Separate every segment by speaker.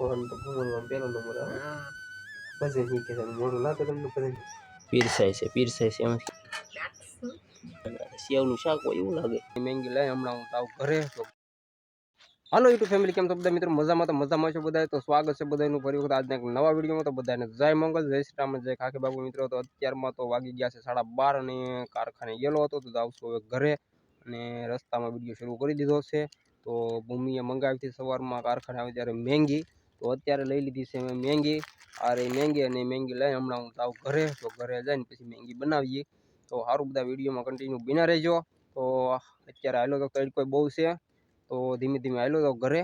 Speaker 1: તો ભૂમરમાં પહેલો નંબર આવે ભજન શીખે છે મોડું લાગે તમને ભજન પીરસાય છે એમ સેવનું શાક હોય એવું લાગે મેંગી લાય હમણાં હું તાવ ઘરે તો હાલો યુટ્યુબ ફેમિલી કેમ તો બધા મિત્રો મજામાં તો મજામાં છો બધા તો સ્વાગત છે બધાનું ફરી વખત આજના એક નવા વિડીયોમાં તો બધાને જય મંગલ જય શ્રી રામ જય ખાખી બાબુ મિત્રો તો અત્યારમાં તો વાગી ગયા છે 12:30 અને કારખાને ગયેલો હતો તો આવશું હવે ઘરે અને રસ્તામાં વિડીયો શરૂ કરી દીધો છે તો ભૂમિએ મંગાવી હતી સવારમાં કારખાને આવે ત્યારે મેંગી તો અત્યારે લઈ લીધી છે મેં મેંગી આ રહી મેંગી અને મેંગી લઈ હમણાં હું તાવ ઘરે તો ઘરે જઈને પછી મેંગી બનાવીએ તો સારું બધા વિડીયોમાં કન્ટિન્યુ બિના રહેજો તો અત્યારે હાલો તો કઈ કોઈ બહુ છે તો ધીમે ધીમે હાલો તો ઘરે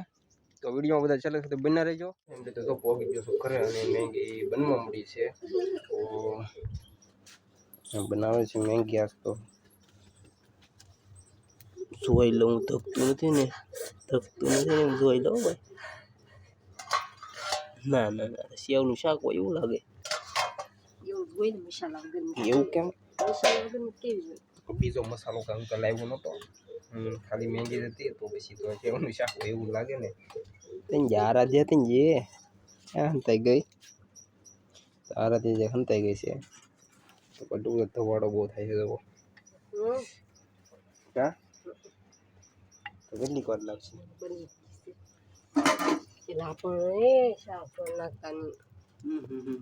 Speaker 1: તો વિડીયોમાં બધા છેલ્લે સુધી બના રહેજો એમ રીતે તો પોગી ગયો છું ઘરે અને મેંગી બનવા મળી છે તો બનાવે છે મેંગી આજ તો જોઈ લઉં થકતું નથી ને જોઈ લઉં ભાઈ ના ના ના સેવનું શાક હોય એવું લાગે એવું કેમ બીજો મસાલો કાંઈ તો લાવ્યો નહોતો ખાલી મેંગી હતી તો પછી તો સેવનું શાક હોય એવું લાગે ને આરાધ્ય હતી ને જે હંતાઈ ગઈ આરાધ્ય જે હંતાઈ ગઈ છે તો બધું ધવાડો બહુ થાય છે તો હા તો કેટલી વાર લાગશે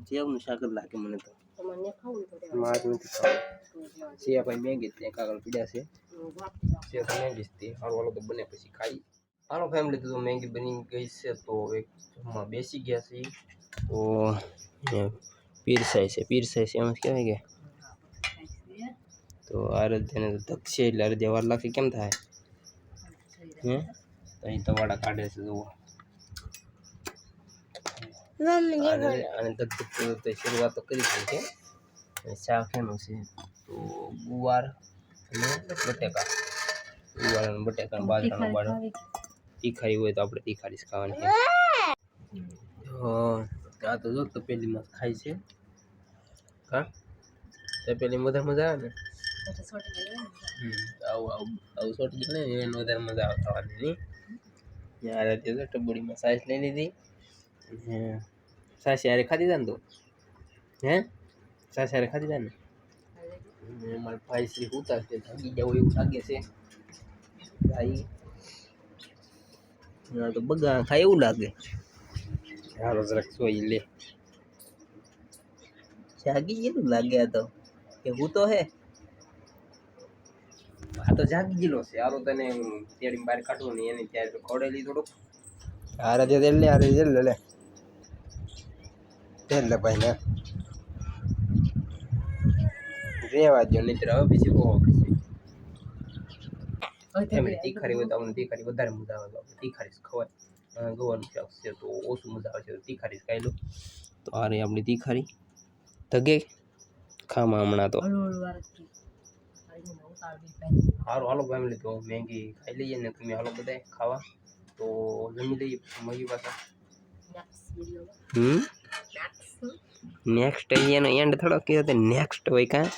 Speaker 1: સેવનું શાક જ લાગે મને તો મારે નથી ખાવું છે ભાઈ મેંગી ત્યાં કાગળ પીડ્યા છે તો મેંગી જ હારું હાલો તો બને પછી ખાઈ હાલો ફેમિલી તો મેંગી બની ગઈ છે તો એક જમવા બેસી ગયા છે તો પીરસાય છે એમ કહેવાય કે તો આરાધ્યાને તો ધકશે એટલે આરાધ્યા વાર લાગશે કેમ થાય હે તો અહીં તવાડા કાઢે છે જુઓ અને ધક શરૂઆત તો કરી છે શાક એનું છે તો ગુવાર અને બટેકા ગુવાર અને બટેકા બાજરાનો બાળો તીખારી હોય તો આપણે તીખારી જ ખાવાની છે આ તો જો તપેલીમાં ખાય છે હા તપેલી મજા આવે ને આવું સોટી ને એને વધારે મજા આવે ખાવાની નહીં યાર અત્યારે ટબડીમાં સાઈઝ લઈ લીધી સાસી હારે ખાધી તા ને તું હે સાસી હારે ખાધી તા ને મારા ભાઈ શ્રી ઉતાર છે થાકી જવું એવું લાગે છે ભાઈ તો બગા ખાય એવું લાગે હાલો જરાક સોઈ લે જાગી ગયેલું લાગે આ તો કે હું તો હે આ તો જાગી ગયેલો છે હાલો તને તેડી બહાર કાઢવું નહીં એને ત્યારે ખવડેલી થોડુંક હારે જે લે હારે જે લે એટલે ભાઈ ને રેવા દો નહીં હવે પછી બહુ તીખારી હોય તો આપણને તીખારી વધારે મજા આવે તો તીખારી જ ખવાય ગવાનું શાક છે તો ઓછું મજા આવે છે તીખારી જ ખાઈ લો તો આ રહી આપણી તીખારી ધગે ખામાં હમણાં તો સારું હાલો ફેમિલી તો મેંગી ખાઈ લઈએ ને તમે હાલો બધા ખાવા તો જમી લઈએ મળી પાછા નેક્સ્ટ એનો એન્ડ થોડો કીધો તો નેક્સ્ટ હોય કાં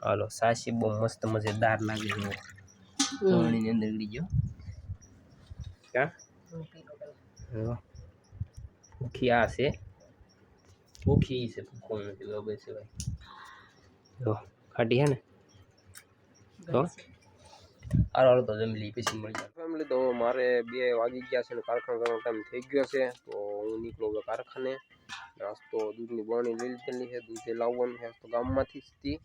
Speaker 1: હાલો સાસી બહુ મસ્ત મજેદાર લાગે છે પાણીની અંદર ગળી ગયો ક્યાં ભૂખી આ છે ભૂખી છે ભૂખો નથી બરાબર છે ભાઈ જો ખાટી હે ને તો હાલો તો જમી લઈ પછી મળી જાય ફેમિલી તો મારે 2 વાગી ગયા છે ને કારખાનાનો ટાઈમ થઈ ગયો છે તો હું નીકળું હવે કારખાને નાસ્તો દૂધની બરણી લઈ લીધેલી છે દૂધ લાવવાનું છે તો ગામમાંથી જ હતી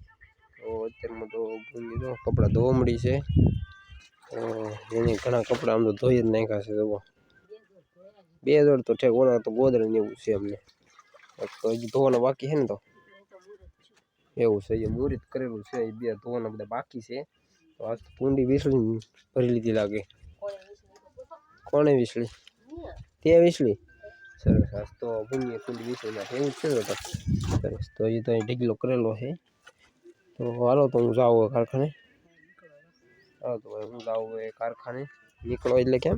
Speaker 1: તો અત્યારમાં તો ભૂમિ જો કપડાં ધોવા મળી છે એને ઘણા કપડાં આમ તો ધોઈ જ નાખ્યા છે જુઓ 2 જોડ તો ઠેક ઓલા તો ગોદડા ને એવું છે અમને તો હજી ધોવાના બાકી છે ને તો એવું છે એ મુહૂર્ત કરેલું છે એ 2 ધોવાના બધા બાકી છે તો આજ પૂંડી વીસળી ભરી લીધી લાગે કોણે વીસળી તે વીસળી સરસ આજ તો ભૂમિએ પૂંડી વીસળીમાં એવું જ છે તો સરસ તો હજી તો ઢીકલો કરેલો છે તો હાલો તો હું જાઉં કારખાને હાલો તો હું જાઉં કારખાને નીકળો એટલે કેમ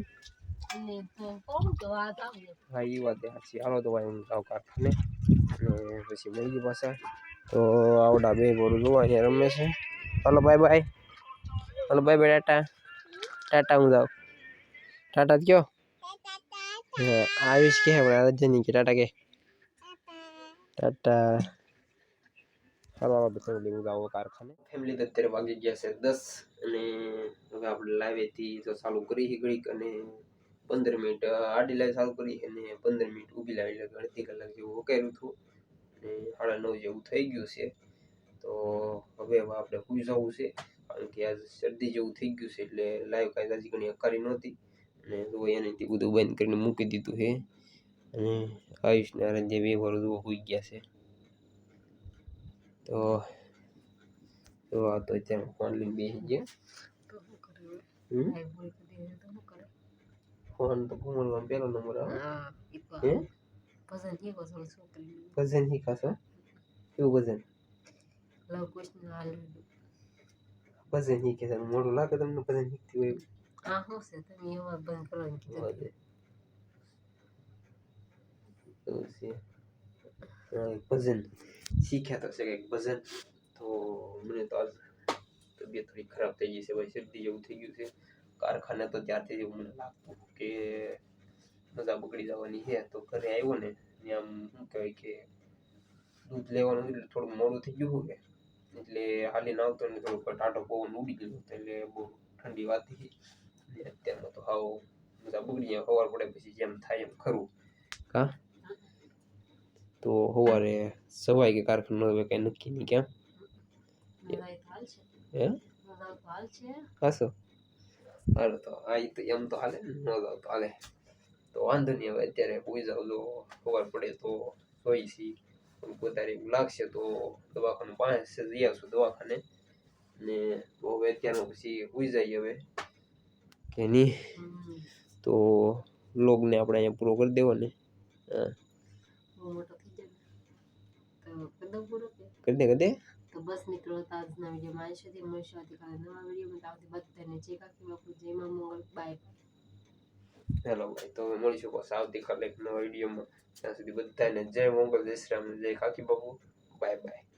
Speaker 1: હા એ વાત સાચી હાલો તો ભાઈ હું જાઉં કારખાને અને પછી મળી પાછા તો આવડા 2 બોરું જોવા અહીંયા રમે છે હાલો બાય બાય ટાટા ટાટા હું જાઉં ટાટા કયો આયુષ કે હમણાં રજની કે ટાટા કે ટાટા હાલો ફેમિલી હું આવો કારખાને ફેમિલી તો અત્યારે વાગી ગયા છે 10 અને હવે આપણે લાવેથી તો ચાલુ કરી ઘડીક અને 15 મિનિટ આડી લાઈવ ચાલુ કરી અને 15 મિનિટ ઊભી લાવી એટલે અડધી કલાક જેવું વકાર્યું હતું અને 9:30 જેવું થઈ ગયું છે તો હવે આપણે સુઈ જવું છે કારણ કે આજ શરદી જેવું થઈ ગયું છે એટલે લાઈવ કાંઈ હજી ઘણી હકારી નહોતી અને તો એને બધું બંધ કરીને મૂકી દીધું છે અને આયુષને આરાધ્ય બે વાર હોઈ ગયા છે તો આ તો અત્યારે ફોન લઈને બેસી ગયા ફોન તો ઘુમલમાં પેલો નંબર આવે હે ભજન શીખાશો કેવું ભજન ભજન શીખે છે મોડું લાગે તમને ભજન શીખતી હોય ભજન શીખ્યા તો છે કંઈક ભજન તો મને તો આજ તબિયત થોડી ખરાબ થઈ ગઈ છે ભાઈ શરદી જેવું થઈ ગયું છે કારખાને તો ત્યારથી એવું મને લાગતું કે મજા બગડી જવાની છે તો ઘરે આવ્યો ને આમ શું કહેવાય કે દૂધ લેવાનું એટલે થોડું મોડું થઈ ગયું કે એટલે હાલીને આવતો ને થોડુંક ટાટો પવન ઉડી ગયો એટલે બહુ ઠંડી વાતી અત્યારમાં તો હાવ મજા બગડી જાય સવાર પડે પછી જેમ થાય એમ ખરું કા તો સવારે સવાય કે કારખાનું હવે કઈ નક્કી નહીં કેમ હે હાસો હાલો તો આ તો એમ તો હાલે ને ન જાવ તો હાલે તો વાંધો નહીં હવે અત્યારે હોઈ જાવ જો ખબર પડે તો જોઈ છી વધારે એવું લાગશે તો દવાખાનું પાસે જઈ આવશું દવાખાને ને તો હવે અત્યારનો પછી હોઈ જાય હવે કે નહીં તો વ્લોગને આપણે અહીંયા પૂરો કરી દેવો ને હા કરી દે તો બસ મિત્રો આજના વિડીયોમાં આવી સુધી મળશું આવતીકાલે નવા વિડીયોમાં બધાને જય કાકી બાપુ જય મા મંગળ બાય હેલો ભાઈ તો મળીશું બસ આવતીકાલે એક નવા વિડીયોમાં ત્યાં સુધી બધાને જય મંગળ જય શ્રી રામ જય કાકી બાપુ બાય બાય